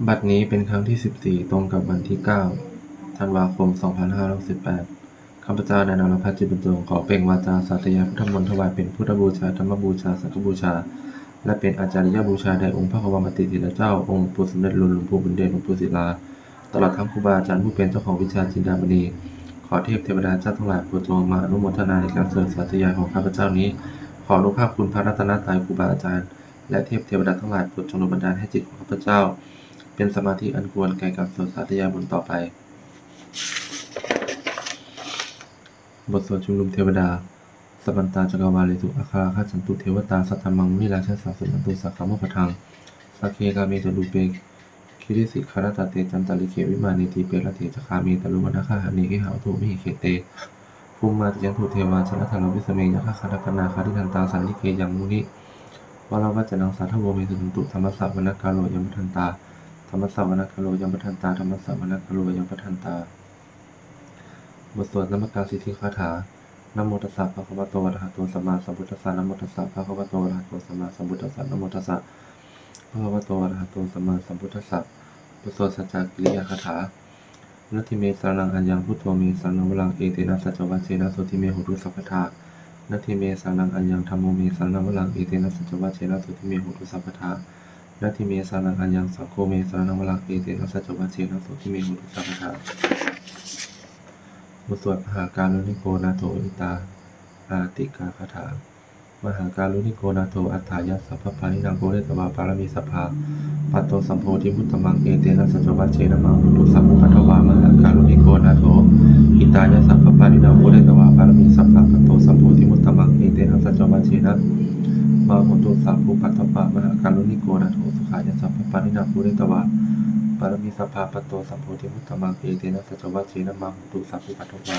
บัดนี้เป็นครั้งที่14ตรงกับวันที่9ธันวาคม2568ข้าพเจ้านายนรพัฒน์ จิตบรรจงขอเปล่งวาจาสาธยายพุทธมนต์ถวายเป็นพุทธบูชาธรรมบูชาสังฆบูชาและเป็นอาจาริยบูชาแด่องค์พระบรมติติลเจ้าองค์ปู่สมเด็จหลวงปู่บุญเดชหลวงปู่ศิลาตลอดทั้งครูบาอาจารย์ผู้เป็นเจ้าของวิชาจินดามณีขอเทพเทวดาเจ้าทั้งหลายโปรดจงมาอนุโมทนาในการสวดสาธยายของข้าพเจ้านี้ขออนุภาพคุณพระรัตนตรัยครูบาอาจารย์และเทพเทวดาทั้งหลายโปรดจงดลบันดาลให้จิตของข้าพเจ้าเป็นสมาธิอันควรแก่การสวดสาธยายบทต่อไปบทสวดชุมนุมเทวดาสัพพันตาจักรวาลิสุอาคาคาฉันตุเทวตาสัทธมังมุนิราชสาสุนันตุสักขะมุปทังสักเคกาเมจดูเปคิริสิคารตาเตจันตาลิเขวิมานิติเปรเถจคาเมตลุวนาคาหานิขิหาวทุมิหิเขเตภูมิมาติยันตุเทวาชนะธารวิสเมยะคะคาตนาคาทิทันตาสันนิเกยังมุนิวรวัจนังสาธโวเมสุนตุธรรมสัพวนาคาโลยมทันตาธรรมสัพวนาคาโลยมทันตาธรรมสัพวนาคาโลยมทันตาบทสวดนมัสการสิทธิคาถานะโมตัสสะภะคะวะโตอะระหะโตสัมมาสัมพุทธัสสะนะโมตัสสะภะคะวะโตอะระหะโตสัมมาสัมพุทธัสสะนะโมตัสสะภะคะวะโตอะระหะโตสัมมาสัมพุทธัสสะบทสวดสัจจกิริยาคาถานัตถิเมสรณังอัญญังพุทโธเมสรณังวรังเอเตนะสัจจวัชเชนะโสติเมหุตุสัพพทานัตถิเมสรณังอัญญังธัมโมเมสรณังวรังเอเตนะสัจจวัชเชนะโสติเมหุตุสัพพทานัตถิเมสรณังอัญญังสังโฆเมสรณังวรังเอเตนะสัจจวัชเชนะโสติเมหุตุสัพพทาบทสวดมหาการุณิโกนาโถอิตาอาติกาคาถามหาการุณิโกนาโถอัฏฐายะสัพพปานินังโกเรตวาปารมีสัพพาปัตโตสัมโพธิมุตตมังเอเตนะสัจจวัชเชนะมังหุตุสัพพะทวามหาการุณิโกนาโถอิตายะสัพพปานินังโกเรตวาปารมีสัพพาปัตโตสัมโพธิมุตตมังเอเตนะสัจจวัชเชนะมังหุตุสัพพะทวามหาการุณิโกนาโถสุขายะสัพพปานินังโกเรตวาปารมีสัพพาปัตโตสัมโพธิมุตตมังเอเตนะสัจจวัชเชนะมังหุตุสัพพะทวา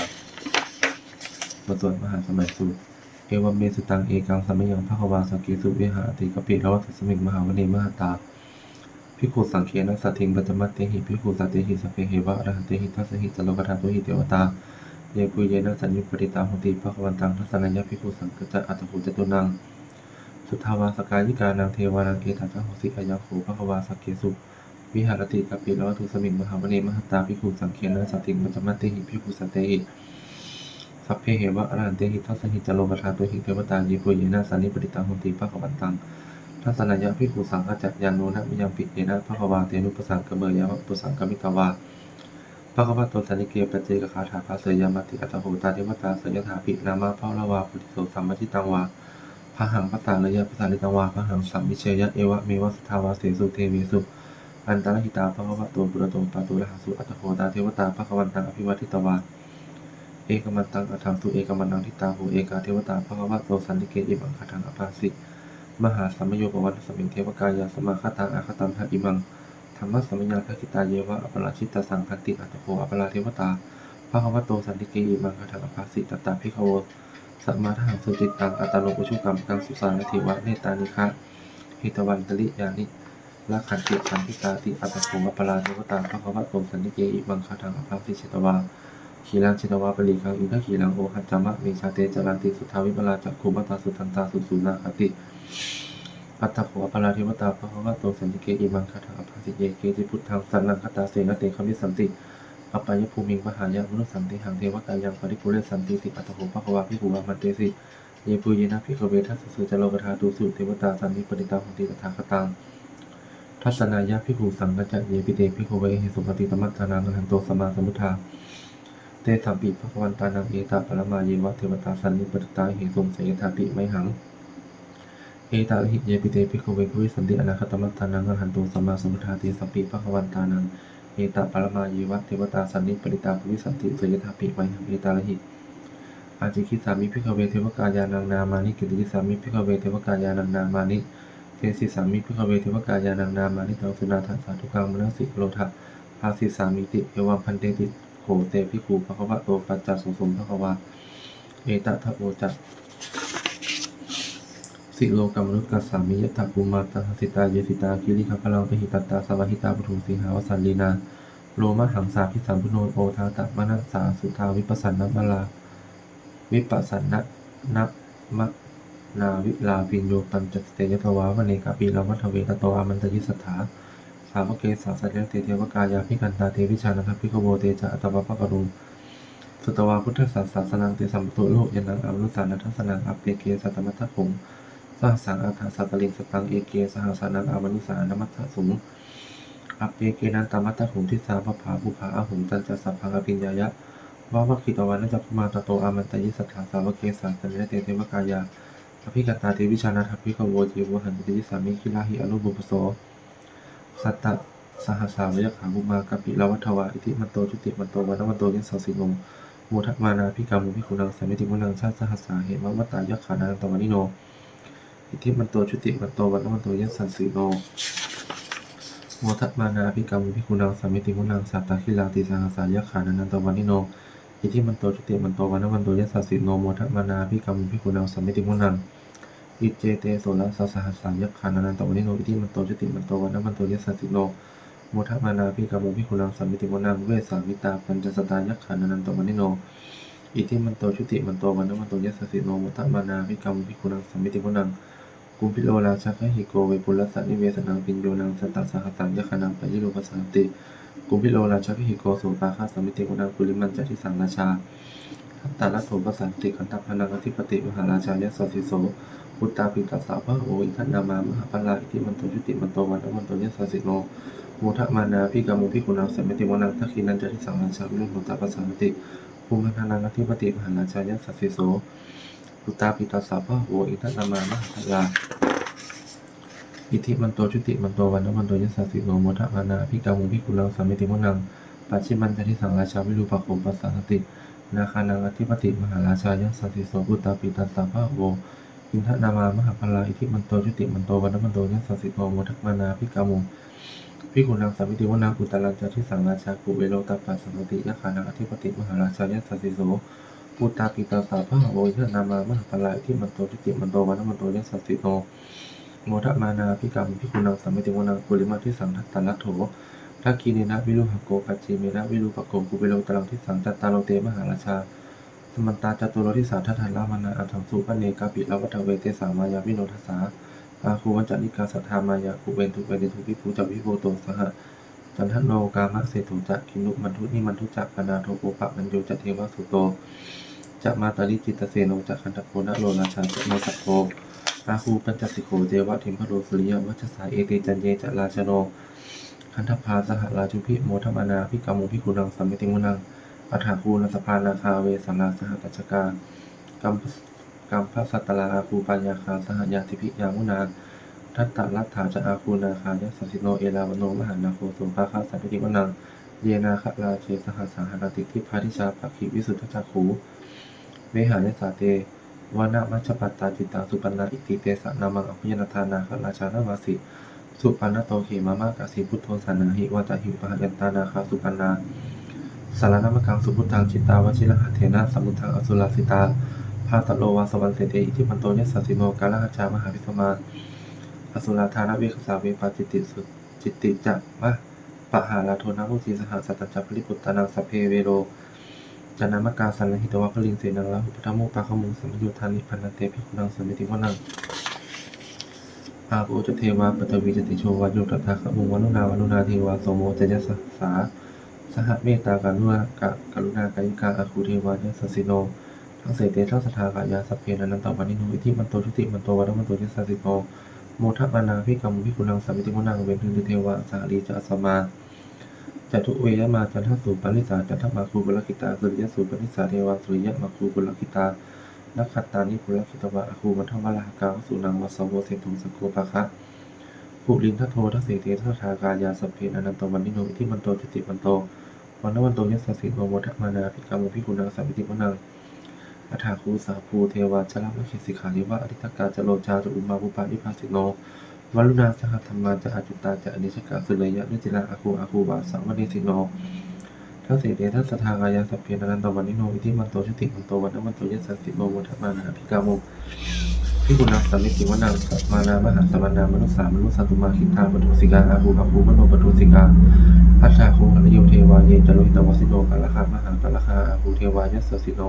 บทสวดมหาสมัยสูตรเอวเมสุตังเอกังสัมมยังภควาสักกิสุวิหารติกปิละวัตสมิงมหาวเนมหตาภิกขุสังเขนะสัตถิงปัจจมัตเตหิภิกขุสัตเตหิสัพเพเหวะอรหันเตหิทัสสหิจโลกธาตุหิเทวตาเยปุเยนะสัญญุปริตาหุติภควันตังทัสสนัญญภิกขุสังกัจจะอัตถุจตุนังสุทธาวาสกายิกานังเทวานังเอตัสสะโหสิอายังโขภควาสักเกสุวิหารติกปิละวัตสมิงมหาวเนมหตาภิกขุสังเขนะสัตถิงปัจจมัตเตหิภิกขุสัตเตหิสัพเพเหวะอรหันเตหิทัสสหิจโลกธาตุหิเทวตาเยปุเยนะสัญญุปริตาหุติภควันตังทัสสนัญญภิกขุสังฆจักยานโนนะมิยังปิเยนะภควาเตนุปสังกเมยะปุสังกมิตวาภควโตสันนิเกปัจเจกคาถาภาเสยามัติอัตโหตาเทวตาเสยถาภินามาภาววาปุติโสสัมมจิตังวาพหังภสาเลยะภสาลิตังวาพหังสัมมิเชยะเอวะเมวะสุทาวาเสสุเทเวสุอันตรหิตาภควโตปุระโตปาตุระหสุอัตโหตาเทวตาภควันตังอภิวัติตวาเอกมันตังอัฏฐังสุเอกมันนังทิตาโหเอกาเทวตาภควโตสันนิเกอิมังคทังอภาสิมหาสัมมโยปวัตสมิงเทวกายาสมาคตังอาคตัมภะอิมังธรรมะสัมมยังภคิตาเยวะอปราชิตสังคันติอัตโภอปราเทวตาภควโตสันติเกอิมังคทังอภาสิตตาภิกขโวสัมมาทังสุจิตตังอัตตโลกุชุกรรมกังสุสานทิวะเนตานิคะหิตวันตริยานิละขันติสันติตาติอัตโภอปราเทวตาภควโตสันติเกอิมังคทังอภาสิเชตวาขีลังชิตวาปริคังอินทขีลังโอหัจจามะเมชาเตจารันติสุทาวิปลาจักขุมตาสุทันตาสุสุนาคติอัตถโขอปราเทวตาภควโตสันติเกอิมังคทังอภาสิเยเกจิพุทธังสันนังคตาเสนเตคมิสันติอปายภูมิงมหายะมนุสันติหังเทวกายังปริปุเรสันติติอัตถโขภควาภิกขุวามันเตสิเยปุเยนะภิกขเวทัสสะจโลกธาตุสุเทวตาสันนิปติตาหุติตถาคตังทัสสนายะภิกขุสังฆะเยปิเตภิกขเวหิสุปฏิตมัตถานังอรหันโตสัมมาสัมพุทธาเตสัมปิภควันตานังเอตาปรมาเยวะเทวตาสันนิปติตาหิสุงเสยถาปิไมหังเอตาหิเยปิเตภิกขเวกุวิสันติอนาคตมัตถานังอรหันโตสัมมาสัมพุทธาเตสัมปิภควันตานังเอตาปรมาเยวะเทวตาสันนิปติตากุวิสันติเสยถาปิไมหังเอตาหิอาจิคิสามิภิกขเวเทวกายานังนามานิกิติสามิภิกขเวเทวกายานังนามานิเทสิสามิภิกขเวเทวกายานังนามานิตังสุนาทัสสาทุกังมนัสสิโลทะภาสิสามิติเอวังพันเตติโขเตภิกขุภควโตปัจจสุสมภควาเอตทะโอจักสิโลกมนุษย์กัสสามิยถาภูมาตาสิตาเยสิตาคิริขพลังตหิตัตตาสวหิตาปทุมสีหาวสันลีนาโลมหังสาพิสัมพุโนโอทาตมนัสสาสุทาวิปัสสันนมลาวิปัสสันนะนับมะนาวิลาปิญโยปัญจสเตยทวาวเนกาปีลามัทเวตโตอามันตยิสัทธาส าวกเกสาสัจเตเทวกายาภิกันตาเทวิชานันทภิกขโวเตจะอัตตวะภะกรุงสุตวาพุทธศาสนังเตสัมปตุโลยนังอมนุสานัทสนังอัปเปเกสัตตมัทถคุงสหสังอัฏฐสัตตลิงสตังเอเกสหสานังอมนุสานัมัทถสุงอัปเปเกนันตมัทถคุงทิสาภภาภูภาอาหุงตันจะสัพพังอภิญญายะวะวะคิตวันนะจัพมาตโตอามันตยิสัทธาสาวกเกสาสัจเตเทวกายาอภิกันตาเทวิชานันทภิกขโวเทวหันติยิสามิคิลาหิอนุบุปโสสัตตสหสาวยขาภุมากัปปิลวัฏวาอิทิมันโตจุติมันโตวันมันโตยัสสสิโนโมทมานาภิกามุภิกขุนังสัมมิติมุนังชาติสหัสสาเหมะมะตายะขานังตวานิโนอิทิมันโตจุติมันโตวันมันโตยัสสสิโนโมทมานาภิกามุภิกขุนังสัมมิติมุนังสัตตะคิลาติสหัสสายะขานังตวานิโนอิทิมันโตจุติมันโตวันมันโตยัสสสิโนโมทมานาภิกามุภิกขุนังสัมมิติมุนังอิเจเตโสละสหัสสายะขานังตวานิโนอิทิมันโตจุติมันโตวันมันโตยัสสสิโนโมทมานาภิกามุภิกขุนังสัมมิติมุนังเวสามิตาปัญจสตายะขานังตวานิโนอิทิมันโตชุติมันโตวันมันโตยัสสสิโนโมทมานาภิกามุภิกขุนังสัมมิติมุนังกุมพิโลราชคหิโกเวปุลสันนิเวสนังปิญโยนังสัตตสหัสสังยะขานังปยิโลภสันติกุมพิโลราชคหิโกโสปาคาสัมมิติมุนังปุริมันจติสังราชาทัตตาลัตโถภสันติขันธพนังอธิปติมหาราชายะสสิโสพุตตาปิตัสสะพะโออิทันนามามหาปลาอิทิมันโตชุติมันโตวันมันโตยัสสสิโนโมทมานาภิกามุภิกขุนังสัมมิติมุนังทักขินันจติสังราชาวิรุณโหตปัสสันติภูมิพานังอธิปติมหาราชายะสสิโสพุตตาปิตัสสะพะโออิทันนามามหาปลาอิทิมันโตชุติมันโตวันมันโตยัสสสิโนโมทมานาภิกามุภิกขุนังสัมมิติมุนังปัจฉิมันจติสังราชาวิรุปโขปัสสันตินาคานังอธิปติมหาราชายะสสิโสพุตตาปิตัสสะพะโออินทนามามหาปลาอิทิมันโตชุติมันโตวันมันโตยัสสสิโนโมทมานาภิกามุภิกขุนังสัมมิติมุนังอุตตรัญจทิสังราชากุเวโรตัปปะสัมปติยะขานังอธิปติมหาราชายะสสิโสพุตตาปิตาสาภะโวอิเทนามามหาปลาอิทิมันโตชุติมันโตวันมันโตยัสสสิโนโมทมานาภิกามุภิกขุนังสัมมิติมุนังปุริมาทิสังทัตตลัทโถทักคีเนนะวิรุหโกปัจจิเมนะวิรุปโกกุเวโรตรังทิสังจัตตาโลเตมหาราชาสมันตาจตุโรทิสาทัฏฐานลามนาอัฏฐังสุปะเนกาปิลวัฏเวเตสามายาวิโนทัสสาอาคูวัจจนิกาสัทธามายาคุเวนทุเวเนทุวิภูจวิโวโตสหจันทโนกามะเสตุจะกินุมันทุนิมันทุจักปนาโทโปปะมันโยจะเทวสุโตจะมาตาลิจิตเสโนจะคันตโพนะโลราชาจะเมสัพโพอาคูปัญจสิโขเจวะทิมพโรสุริยวัชสาเอติจันเยจะราชโนคันธพาสหราชุพิโมทมานาภิกามุภิกขุนังสัมมิติมุนังอัฏฐาคูลสภานาคาเวสาราสหตัชกากัมพสัตตลาอาคูปัญญาคาสหยาติภิยามุนาทัตตลัทธาจะอาคูนาคายะสสิโนเอลาวโนมหานาโคโสภาคาสัมมิติมุนังเยนาคราเชสหสาหรติทิพาทิชาภคิวิสุทธจักขุเวหายสาเตวานะมัชฌปัตตาจิตตาสุปันนาอิติเตสะนามังอภิยนาทานาคราชานวาสิสุปันนโตเขมามะกะสีพุทโธสานาหิวาตหิปหยันตานาคาสุปันนาสารนามกังสุพุทธังจิตตาวชิรหัตเถนะสัมมุทังอสุราสิตาภาตโลวาสวันเสเตอิทิมันโตยัสสสิโนกาลหจามหาวิสมาอสุราธานะเวคสาเวปาจิติสุจิตติจะมะปะหาลาโทนะมุสีสหัสสัตจัพพลิปุตตานังสัพเพเวโรจานามกาสันหิตวะพลิงเสนังละหุปทมุปะขมุงสัมยุทธานิพันนเตภิกขุนังสัมมิติวนังอาโปจเทวาปตวีจติโชวาโยตถาคมุงวนุนาเทวาโสโมจยัสสาสหเมตตากรุณากายิกาอาคูเทวายัสสสิโนทั้งเสเตทั้งสทากายาสัพเพนันตวานิโนอิทิมันโตชุติมันโตวันมันโตยัสสสิโนโมทมานาภิกามุภิกขุนังสัมมิติมุนังเวนทุเทวาสาลีจะสมาจัตุเวยมาจันทสุปนิสาจันทมาคูกุลกิตาสุริยสุปนิสาเทวาสุริยมาคูกุลกิตานักขัตตานิกุลกิตวะอาคูมันทวะลากาสุนังวัสโวเสตุสโกภคะภูรินทโททัสเสเตทัสทากายาสัพเพนันตวันนิโนอิทิมันโตจุติมันโตวันวันโตยัสสสิโนโมทมานาภิกามุภิกขุนังสัมมิติมุนังอัฏฐาคูสาภูเทวาจารมขิสิขาลิวะอธิตกาจโรจาจุอุมาภูปานิพาสิโนวรุณาสหธรรมาจะอาจุตาจะอนิชกาสุเลยะนุจิลาอาคูบาสังวเนสิโนทัสเสเตทัสสทากายาสัพเพนันตวันนิโนอิทิมันโตชุติมันโตวันวันโตยัสสสิโนโมทมานาภิกามุภิกขุนังสัมมิติมุนังสัมมานามหาสมานามนุสาตุมาคิทาปทุสิกาอาคูมโนปทุสิกาอัฏฐาคูอริโยเทวาเยจโรหิตวสิโนกาลคามหากาลคาอาคูเทวายัสสสิโน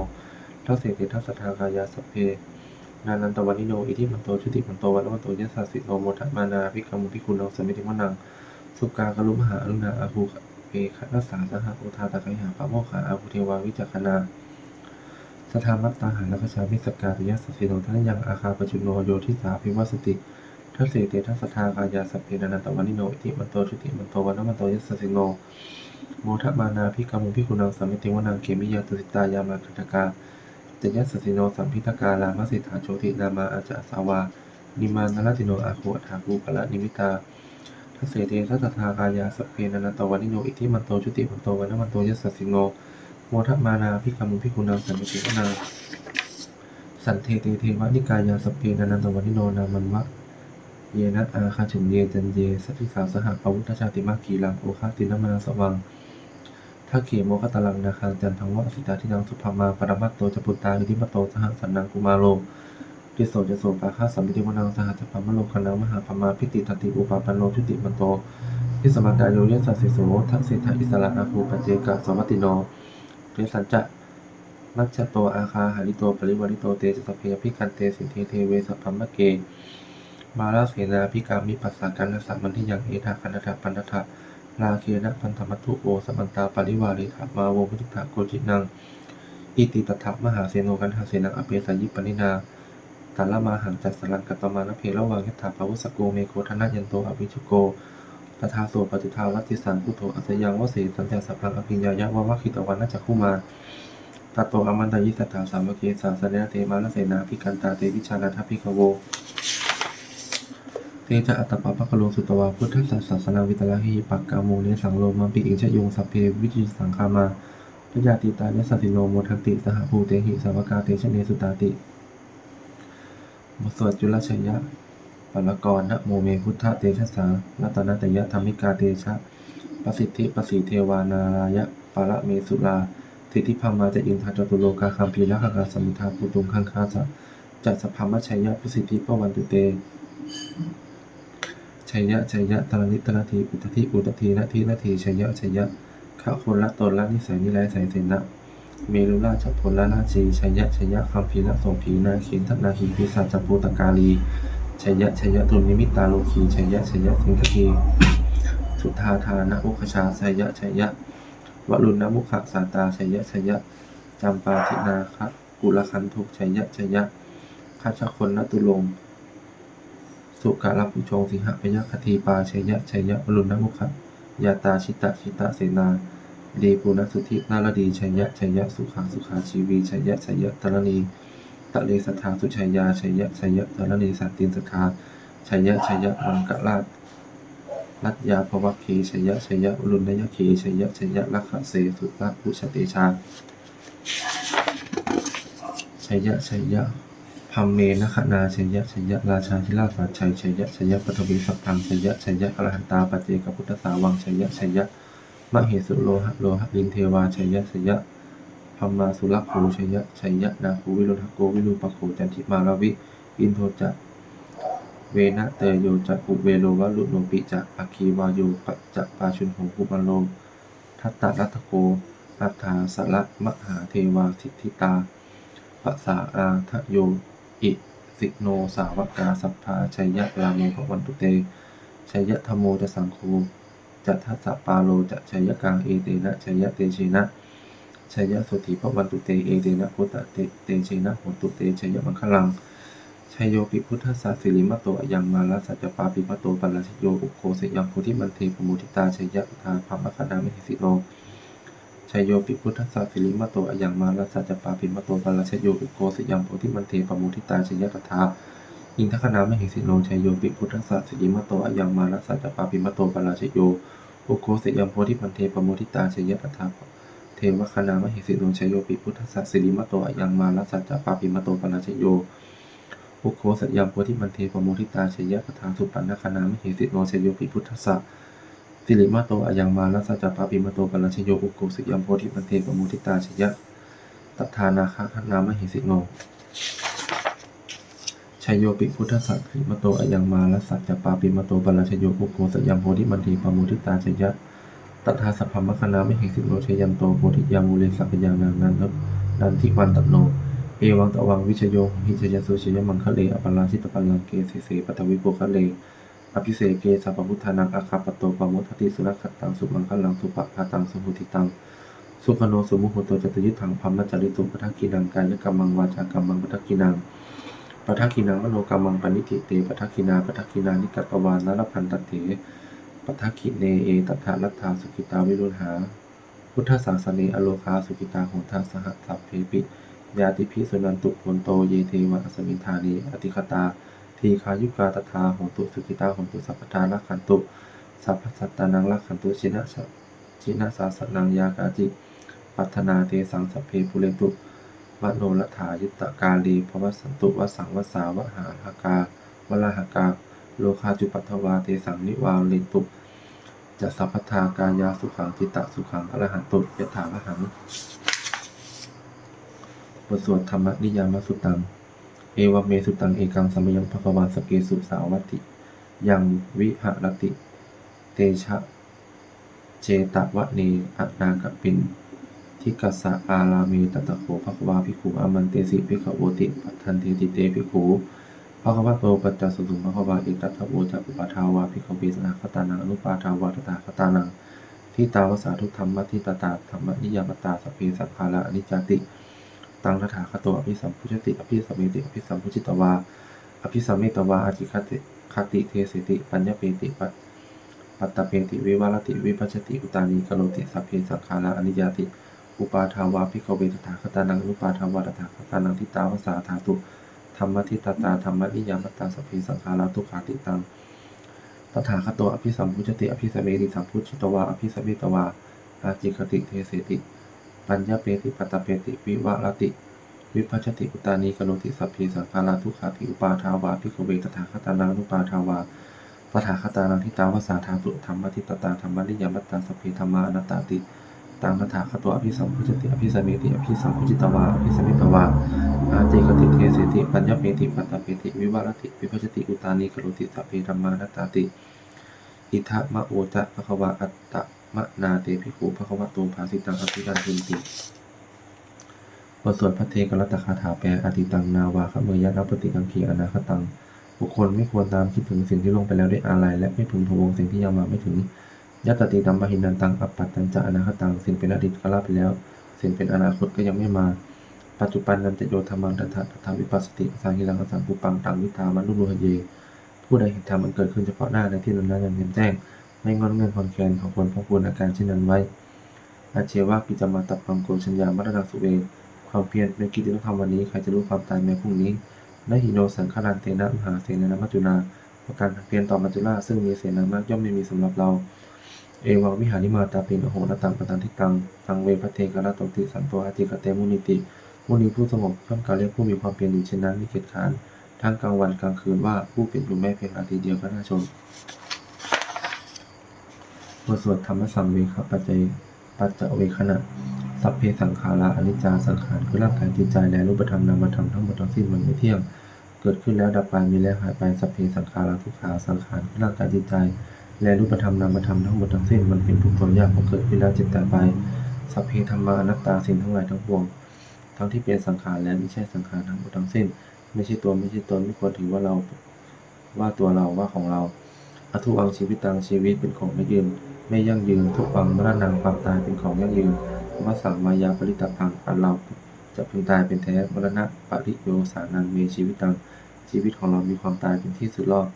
ทัสเสเตทัสสทากายาสัพเพนันตวันนิโนอิทิมันโตชุติมันโตวันวันโตยัสสสิโนโมทมานาภิกามุภิกขุนังสัมมิติมุนัง สุกากรุมหาอรุณาอาภูเปคนัสสาสหโอทาตะไคหาปะโมขาอาภูเทวาวิจักขณาสทามัตตาหานัคชามิสกาติยสสสิโนทันยังอาคาปจุโนโยทิสาภิวัสติทัสเสเตทัสสทากายาสัพเพนันตวันิโนอิติมันโตชุติมันโตวันมันโตยสสสิโนโมทะมานาภิกามุภิกุณังสัมมิติวนังเกมิยาตุสิตายามาคัตกาเตยัสสสิโนสัมพิตกาลามสิทธาโชตินามาอาจาสาวานิมานนรติโนอาโคอัฏฐาภูปละนิมิตาทัสเสเตทัสสทากายาสัพเพนันตวันิโนอิติมันโตชุติมันโตวันมันโตยสสสิโนโมทะมานาภิกามุภิกุณังสัมมิติวนังสันเทเตเทวะนิกายาสัพเพนันตวันิโนนามันวะเยนะอาคาฉุนเยจันเยสัตถิสาสหปวุทธชาติมากีลังโอคาตินมาสวังทักเขโมคตลังนาคังจันทังวะสิตาทินังสุภามาปรมัตโตจปุตตาอิทิมโตสหสันนังกุมาโรติโสจโสปาคาสัมมิติวนังสหจัปปมโลคณามหาพมาพิติตติอุปาปันโนชุติมันโตทิสมัตตาโยยัสสิโสทักเศธาอิสระอาภูปัจเจกะสวัตติโนเตสัญจะมัจจโตอาคาหาริโตปริวาริโตเตจสเพยพิกันเตสินเทเทเวสัพพมะเกมาลาเสนาภิกามิปัสสะกันนะสัมมันทิยังเอทะคันธะปันทะลาเคนะพันธมัตถุโอสมันตาปริวาริถามาโวพุทธะโกจินังอิติตถะมหาเสโนกันหาเสนังอเปสายิปนินาตัลละมาหังจัสสลังกัตตมานเพละวังยัตถาภวุสโกเมโคทนะยันโตอภิชุโกตถาโสปฏิทาวัตติสังพุทโธอัสยังวเสสัญญาสัพพังอภิญญายะวะวะคิตวันนะจักขุมาตัตโตอมันตยิสัทธาสามเกสาสเนเตมาลเสนาภิกันตาเตวิชานาทภิกขโวเตจะอัตตปะภะคะโลสุตวาพุทธศาสนาวิตละหิปักกาโมเนสังโลมัมปิอิงชยุงสัพเพวิจิสังคามาพยาติตายสัสสิโนโมทันติสหภูเตหิสาวกาเตชะเนสุตาติบทสวดจุลชยะปัลลกรนะโมเมพุทธเตชะสารัตนตยะธรรมิกาเตชะปสิทธิปสีเทวานารายะปะละเมสุลาทิฏฐิพัมมาจะอินทาจตุโลกาคัมภีละคกาสมุทาปุตุงคังคาสะจัสสพัมมะชัยยะปสิทธิปวันตุเตชัยยะชัยยะตระนิตระทีอุตติอุตตินาทีนาทีชัยยะชัยยะข้าคนละตนละนิสัยนิไรใสเสนะเมรุราชผลละราชีชัยยะชัยยะคัมภีละโสภีนาคินทนาหีพิสัจจภูตกาลีชัยยะชัยยะตุนิมิตาโลคีชัยยะชัยยะสิงคทีสุทาทานะอุคชาชัยยะชัยยะวรุณมุขสาตาชัยยะชัยยะจำปาทินาคะกุลคันทุกชัยยะชัยยะคัชคนนตุลงสุกาลปุชงสิหะพยคทีปาชัยยะชัยยะวรุณมุขยาตาชิตะชิตะเสนาดีปุณสุธินาลดีชัยยะชัยยะสุขาสุขาชีวีชัยยะชัยยะตระนีตะเลสัทธาสุชัยยาชัยยะชัยยะตระนีสัตตินสัทธาชัยยะชัยยะมังกราชรัตยาภวคีชัยยะชัยยะวรุณยคีชัยยะชัยยะลักขเสสุระพุชเตชาชัยยะชัยยะพัมเมนะคนาชัยยะชัยยะราชาธิราชปัจฉัยชัยยะชัยยะปฐวีสัพพังชัยยะชัยยะอรหันตาปัจเจกพุทธสาวังชัยยะชัยยะมเหสุโลหะโลหะลินเทวาชัยยะชัยยะพัมมาสุรโคชัยยะชัยยะนาคูวิโรธโกวิรูปโคจันทิมาราวิอินโทจะเวนะเตโยจะอุเวโลวะลุโนปิจะอคีวาโยปัจจะปาชุนโหภุมันโลทัตตะรัตโกอัฏฐาสละมหาเทวาสิทธิตาปะสาอาทะโยอิสิโนสาวกาสัพพาชัยยะลาเมภวันตุเตชัยยะธโมจะสังโฆจัตทัสสะปาโลจะชัยยะกังเอเตนะชัยยะเตเชนะชัยยะสุติภวันตุเตเอเตนะพุทธเตเชนะโหตุเตชัยยะมังคลังชัยโยปิพุทธัสสะสิริมโตยังมาลสัจจปาปิมโตปัลลชโยอุโคสยังโพธิมันเทปมุทิตาชัยยะทาภมคณามิหิสิโนชัยโยปิพุทธัสสะสิริมโตยังมาลสัจจปาปิมโตปัลลชโยอุโคสยังโพธิมันเทปมุทิตาชัยยะทาอินทคณามหิสิโนชัยโยปิพุทธัสสะสิริมโตยังมาลสัจจปาปิมโตปัลลชโยอุโคสยังโพธิมันเทปมุทิตาชัยยะทาเทวคณามหิสิโนชัยโยปิพุทธัสสะสิริมโตยังมาลสัจจปาปิมโตปัลลชโยอุโคสยามโพธิมันเทปโมทิตาชัยยะปทาสุปันนคณามหิสิโนชัยโยปิพุทธัสสะสิริมาโตอายังมาลัสสัจจปาปิมโตปัลลชโยอุโคสยามโพธิมันเทปโมทิตาชัยยะตัทธานาคะนามหิสิโนชัยโยปิพุทธัสสะสิริมาโตอายังมาลัสสัจจปาปิมโตปัลลชโยอุโคสยามโพธิมันเทปโมทิตาชัยยะตัทธาสัพพมคณามหิสิโนชัยยันโตโพธิยามูเลสัพพยานันทิวันตโนเอวังตวังวิชโยหิชยสุชยมังคะเลอปราชิตปัลลังเกสิเสปตวิโภคะเลอ อภิเศกเกสัพพพุทธานังอาคาปโตปะโมทติสุนัขตังสุมังคลังสุปะพาตังสุหุติตังสุขโนสุมุหุโตจตุยุทธังพัมมจจริตุปทักกินังกายกรรมังวาจากรรมังปทักกินังปทักกินังมโนกรรมังปณิทิเตปทักกินานิกัตตวานนรพันตเถปทักขิเนเอตัทธาลัทธาสุขิตาวิรุณหาพุทธศาสเนอโลคาสุขิตาโหทาสหสัพเพปิยาติภิสุนันตุโหนโตเยเทวะอสมิธานีอติคตาทีคายุกาตถาโหตุสุขิตาโหตุสัพพทาลักขันตุสัพพสัตตานังลักขันตุชินะสาสนังยากาจิปัฏนาเตสังสัพเพปุเรตุมโนรัฐายุตตกาลีภวสันตุวสังวสาวหาหากาวลาหากาโลคาจุปัทวาเตสังนิวาเลตุจะสัพพทากายาสุขังจิตตสุขังอรหันตุยถาระหังบทสวดธรรมนิยามสุตังเอวเมสุตังเอกังสัมยังภควาสเกสุสาวัตติยังวิหรติเตชะเจตวะเนอัตนากปินทิกัสสะอารามีตตะโขภควาภิกขุอามันเตสิภิกขโวติปัฏฐันเทติเตภิกขุภควโตปัจจสุสุภควาเอตัทธโวจะอุปาทาวาภิกขเวสนาคตานังอนุปาทาวาตถาคตานังทิตาวสาธุธรรมทิตตาธรรมนิยามตาสัพเพสังขาราอนิจจติตังตถาคโตอภิสัมพุชติอภิสัมเมติอภิสัมพุจิตวาอภิสัมเมตวาอาจิคติเทเสติปัญญเปติปัตตเปติวิวารติวิปัชติอุตานีกโลติสัพเพสังขาราอนิจจติอุปาทาวาภิกขเวตถาคตานังอนุปาทาวาตถาคตานังทิตาวสาธาตุธรรมทิตตาธรรมนิยามตาสัพเพสังขาราทุกขาติตังตถาคโตอภิสัมพุชติอภิสัมเมติสัมพุชิตวาอภิสัมเมตวาอาจิคติเทเสติปัญญเปติปัตตเปติวิวารติวิภัชติอุตานีกโลติสัพเพสังขาราทุกขาติอุปาทาวาภิกขเวตถาคตานังอนุปาทาวาตถาคตานังทิตาวสาธาตุธรรมทิตตาธรรมนิยามตาสัพเพธัมมาอนัตตาติตังตถาคโตอภิสัมพุชติอภิสัมเมติอภิสัมพุจิตวาอภิสัมเมตวาอาจิคติเทเสติปัญญเปติปัตตเปติวิวารติวิภัชติอุตานีกโลติสัพเพธัมมาอนัตตาติอิทะมะโอจะภควาอัตตะมะนาเตภิกขุภควโตภาสิตังอภิรันทินติบทสวดพระเทกรัตถคาถาแปลอติตังนาวาขเมยะนัปติกังขีอนาคตังบุคคลไม่ควรตามคิดถึงสิ่งที่ล่วงไปแล้วด้วยอาลัยและไม่พึงพะวงสิ่งที่ยังมาไม่ถึงยัตติตัมปะหินันตังอัปปัตตัญจะอนาคตังสิ่งเป็นอดีตก็ละไปแล้วสิ่งเป็นอนาคตก็ยังไม่มาปัจจุบันนันจะโยธรรมังตถาวิปัสสติสังหิรังอสังกุปังตังวิทามันุโลหเยผู้ใดเห็นธรรมมันเกิดขึ้นเฉพาะหน้าในที่นั้นอย่างเห็นแจ้งไม่งอนเงื่อนคอนแคนของควรพองควรอาการเช่นนั้นไว้อาเชวะปิจมาตัปปังโกชัญญามัตตาสุเวความเพียรเป็นกิจที่ต้องทำวันนี้ใครจะรู้ความตายแม้พรุ่งนี้นาหิโนสังฆรันเตนะมหาเสนามัจจุนาประการเพียรต่อมัจจุราชซึ่งมีเสนามากย่อมไม่มีสำหรับเราเอวังวิหาริมาตาเป็นอโหนตังปตันทิตังตังเวพเทกะระตติสันโตอาจิกเตมุนิติมุนีผู้สงบย่อมกล่าวเรียกผู้มีความเพียรอยู่เช่นนั้นไม่เกียจค้านทั้งกลางวันกลางคืนว่าผู้เป็นอยู่แม้เพียงนาทีเดียวก็น่าชมบทสวดธรรมสังเวคปัจจเวคณะสัพเพสังขาราอนิจจาสังขารคือร่างกายจิตใจและรูปธรรมนามธรรมทั้งหมดทั้งสิ้นมันไม่เที่ยงเกิดขึ้นแล้วดับไปมีแล้วหายไปสัพเพสังขาราทุกขาสังขารคือร่างกายจิตใจและรูปธรรมนามธรรมทั้งหมดทั้งสิ้นมันเป็นทุกข์ทนยากเพราะเกิดขึ้นแล้วจิตตายไปสัพเพธัมมาอนัตตาสิ่งทั้งหลายทั้งปวงทั้งที่เป็นสังขารและไม่ใช่สังขารทั้งหมดทั้งสิ้นไม่ใช่ตัวไม่ใช่ตนไม่ควรถือว่าเราว่าตัวเราว่าของเราอทุวังชีวิตตังชีวิตเป็นของไม่ยืนไม่ยั่งยืนทุกวังมรณะความตายเป็นของยั่งยืนวสังมายาปริตพังอันเราจะพึงตายเป็นแท้มรณะปริโยสานังเมชีวิตตังชีวิตของเรามีความตายเป็นที่สุดรอบ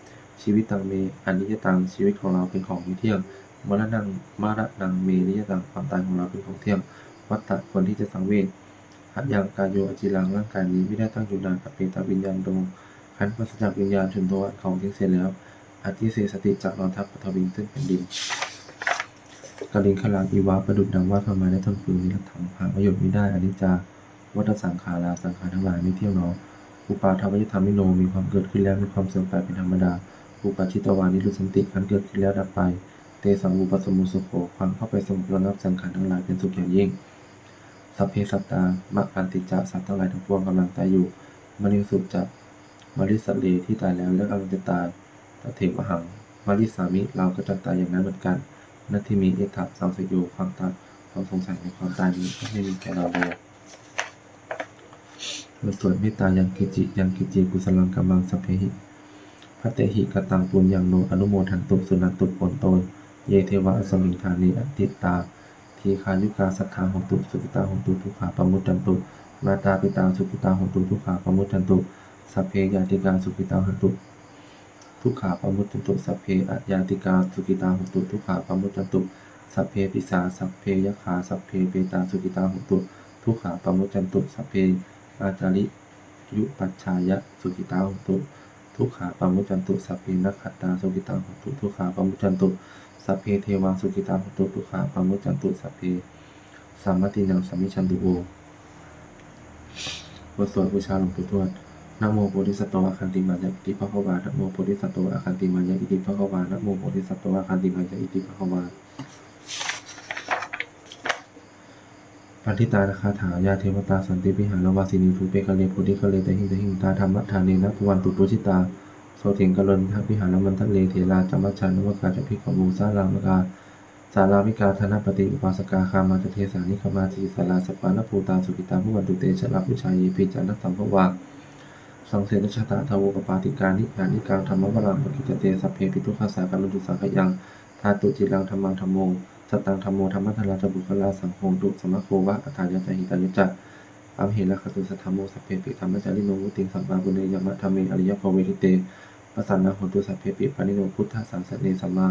ชีวิตตังเมอนิจจตังชีวิตของเราเป็นของไม่เที่ยงมรณะเมนิจจตังความตายของเราเป็นของเที่ยงวัฏฏะคนที่จะสังเวชหัตยังกายโยอจิรังร่างกายนี้ไม่ได้ตั้งอยู่นานกับเปตวิญญาณดวงขันธ์ปราศจากวิญญาณชนตัวของทิ้งเสียแล้วอธิเสสติจากนอนทับปฐวินซึ่งแผ่นดินกลิงขลังอีวาประดุจดังว่าทำไมได้ทนฝืนนิรัตถังหาประโยชน์ไม่ได้อนิจจาวัฏสังขาราสังขารทั้งหลายไม่เที่ยงหนออุปาทวยธรรมิโนมีความเกิดขึ้นแล้วมีความเสื่อมไปเป็นธรรมดาอุปาชิตวานิรุสันติขันเกิดขึ้นแล้วดับไปเตสังอุปสมุสุโขความเข้าไปสงบระงับสังขารทั้งหลายเป็นสุขอย่างยิ่งสัพเพสัตตามะอันติจาสัตว์ทั้งหลายทั้งปวงกำลังตายอยู่มริสุจะมริสัตเลที่ตายแล้วและกำลังจะตายตเถวหังมริสามิเราก็จะตายอย่างนั้นเหมือนกันนัตถิมีเอตัสังสยโยความตายความสงสัยในความตายนี้ไม่มีแก่เราเลยบทสวดเมตตายังกิจิกุศลังกัมมังสัพเพหิ พระเตหิกตังปุญญังโนอนุโมทันตุสุนันตุโอนโตเยเทวะอสมิงธานีอติตาทีคายุกาสัทธาหนตุสุขิตาหนตุทุกขาปมุตตันตุมาตาปิตาสุขิตาหนตุทุกขาปมุตตันตุสัพเพยาติกาสุขิตาหนตุทุกขาปมุตตันตุสัพเพอญาติกาสุขิตาหนตุทุกขาปมุตตันตุสัพเพปิสาสัพเพยขาสัพเพเปตาสุขิตาหนตุทุกขาปมุตตันตุสัพเพอาจาริยุปัชฌายะสุขิตาหนตุทุกขาปมุตตันตุสัพเพนักขัตตาสุขิตาหนตุทุกขาปมุตตันตุสัพเพเทวาสุขิตาหนตุทุกขาปมุตตันตุสัพเพสัมมตินังสัมมิชันตุโอบทสวดบูชาหลวงปู่ทวดนะโมโพธิสัตว์อาคันติมายะอิติภควานะโมโพธิสัตว์อาคันติมายะอิติภควานะโมโพธิสัตว์อาคันติมายะอิติภควาปันทิตาคาถายาเทวตาสันติวิหารวาสินีภูเปกะเลโพธิกะเลตหิหิงตาธรรมทานเนนะภวันตุปุจิตาโสถิงกะลนทัพวิหารมันทะเลเถราจัมมัชฌานวกาจะพิขบูสารามกาสาราวิกาธนปฏิอุปาสกาคามาเทสานิคมาทีสาราสปานภูตาสุกิตาภวันตุเตชะลาภุชายปิจันทสัมภวาสังเสนชะตาทาวปปาติกานิญาณิกังธรรมวรังปกิจเตสัพเพปิทุขาสากัมตุสังขยังธาตุจิรังธรรมังธรรมโมสตังธรรมโมธรรมทราจบุคลาสังโฆตุสมะโควะอัฏฐายะจหิตายะจักอัมเหระคตุสัทธโมสัพเพปิธรรมจาริโนมุติงสัมมาบุเนยมะธรรมิอริยภเวทิเตปัสสันนะโหตุสัพเพปิปานิโนพุทธสังสเนสัมมา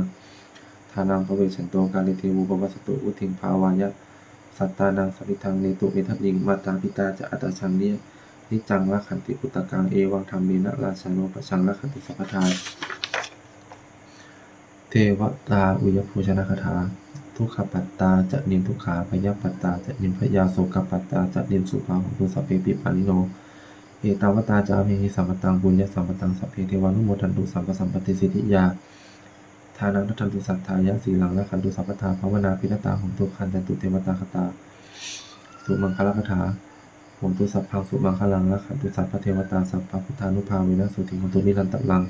ทานังภเวฉันโตกาลิเทวุปวัสตุอุทิงภาวายะสัตตานังสัพพิทังเนตุเมทัพยิงมาตาปิตาจะอัตชังนิจังละขันติปุตตะกังเอวังธรรมินะราชาโนปชังละขันติสัพพทาเทวตาอุยภูชนะคาถาทุกขปัตตาจะนินทุกขาพยาปัตตาจะนินพยาโสกปัตตาจะนินสุภาหุตุสัพเพปิปานิโนเอตาวตาจาเพหิสัมปตังบุญญสัมปตังสัพเพเทวานุโมทันตุสัมปสัมปติสิทธิยาทานังทันตุสัทธายะสีหลังละขันตุสัพพทาภาวนาพิณตาหงตุขันจันตุเทวตาคตาสุมังคลคาถาหงตุสัพพังสุมังคลังละขันตุสัพพเทวตาสัพพพุทธานุภาเวนะสุติหงตุนิรันตลัง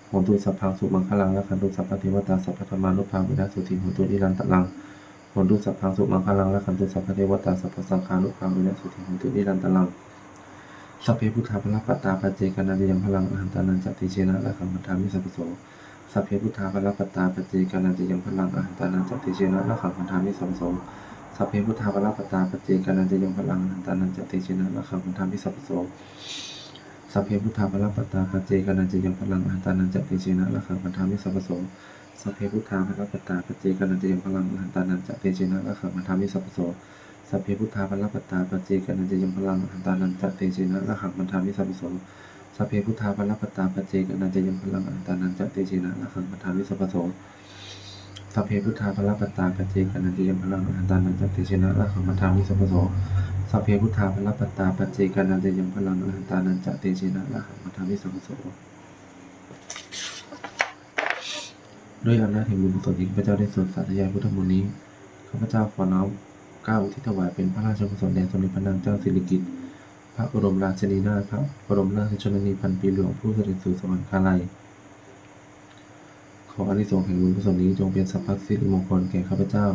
โหตุสัพพังสุมังคลังละขันตุสัพพเทวตาสัพพธรรมานุภาเวนะสุติโหตุนิรันตลังโหตุสัพพังสุมังคลังละขันตุสัพพเทวตาสัพพสังฆานุภาเวนะสุติโหตุนิรันตลังสัพเพพุทธาภลปัตตาปัจเจกนันยังพลังอหันตานันจติเชนะละขัมมัทธามิสัพพโสสัพเพพุทธาภลปัตตาปัจเจกนันยังพลังอหันตานันจติเชนะละขัมมัทธามิสัพพโสสัพเพพุทธาภลปัตตาปัจเจกนันยังพลังอหันตานันจติเชนะละขัมมัทธามิสัพพโสสัพเพพุทธาภลปัตตาปัจเจกนันยังพลังอหันตานันจติเชนะละขัมมัทธามิสัพพโสสัพเพพุทธาภลปัตตาปัจเจกนันยังพลังอหันตานันจติเชนะละขัมมัทธามิสัพพโสสัพเพพุทธาภลปัตตาปัจเจกนันยังพลังอหันตานันจติเชนะละขัมมัทธามิสัพพโสสัพเพพุทธาภลปัตตาปัจเจกนันยังพลังอหันตานันจติเชนะละขัมมัทธามิสัพพโสสัพเพพุทธาภลปัตตาปัจเจกนันยังพลังอหันตานันจติเชนะละขัมมัทธามิสัพพโสสัพเพพุทธาภลปัตตาปัจเจกนันยังพลังอหันตานันจติเชนะละขัมมัทธามิสัพพโสด้วยอำนาจแห่งบุญกุศลที่ข้าพเจ้าได้สวดสาธยายพุทธมนต์นี้ข้าพเจ้าขอน้อมเกล้าอุทิศถวายเป็นพระราชกุศลแด่สมเด็จพระนางเจ้าสิริกิติ์พระบรมราชินีนาถพระบรมราชชนนีพันปีหลวงผู้เสด็จสู่สวรรคาลัยขออานิสงส์แห่งบุญกุศลนี้จงเป็นสัพพสิริมงคลแก่ข้าพเจ้า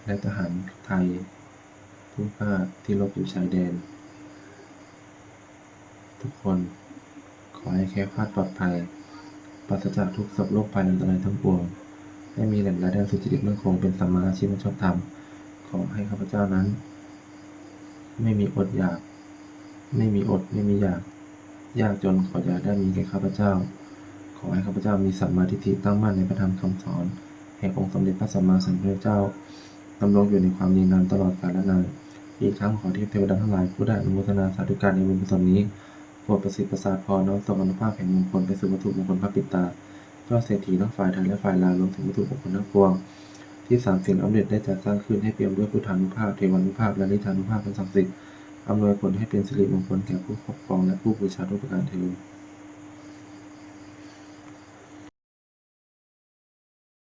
และทหารไทยผู้กล้าที่รบอยู่ชายแดนทุกคนขอให้แคล้วคลาดปลอดภัยปราศจากทุกข์โศกโรคภัยอันตรายทั้งปวงให้มีแหล่งรายได้สุจริตมั่นคงเป็นสัมมาอาชีพชอบธรรมขอให้ข้าพเจ้านั้นไม่มีอดอยากไม่มีอดไม่มียากจนขออย่าได้มีแก่ข้าพเจ้าขอให้ข้าพเจ้ามีสัมมาทิฏฐิตั้งมั่นในพระธรรมคำสอนแห่งองค์สมเด็จพระสัมมาสัมพุทธเจ้าดำรงอยู่ในความยืนนานตลอดกาลนานอีกทั้งขอเทพดาทั้งหลายผู้ได้อนุโมทนาสาธุการในบุญกุศลนี้โปรดประสิทธิ์ประสาทพรน้อมส่งอนุภาพแห่งมงคลไปสู่วัตถุมงคลพระปิตายอดเศรษฐีทั้งฝ่ายไทยและฝ่ายลาวรวมถึงวัตถุมงคลทั้งปวงที่สามสิ่งอำนวยได้จัดสร้างขึ้นให้เปี่ยมด้วยพุทธานุภาพเทวานุภาพและนิทานุภาพเป็นศักดิ์สิทธิ์อำนวยผลให้เป็นสิริมงคลแก่ผู้ครอบครองและผู้บูชาทุกประการเทอญ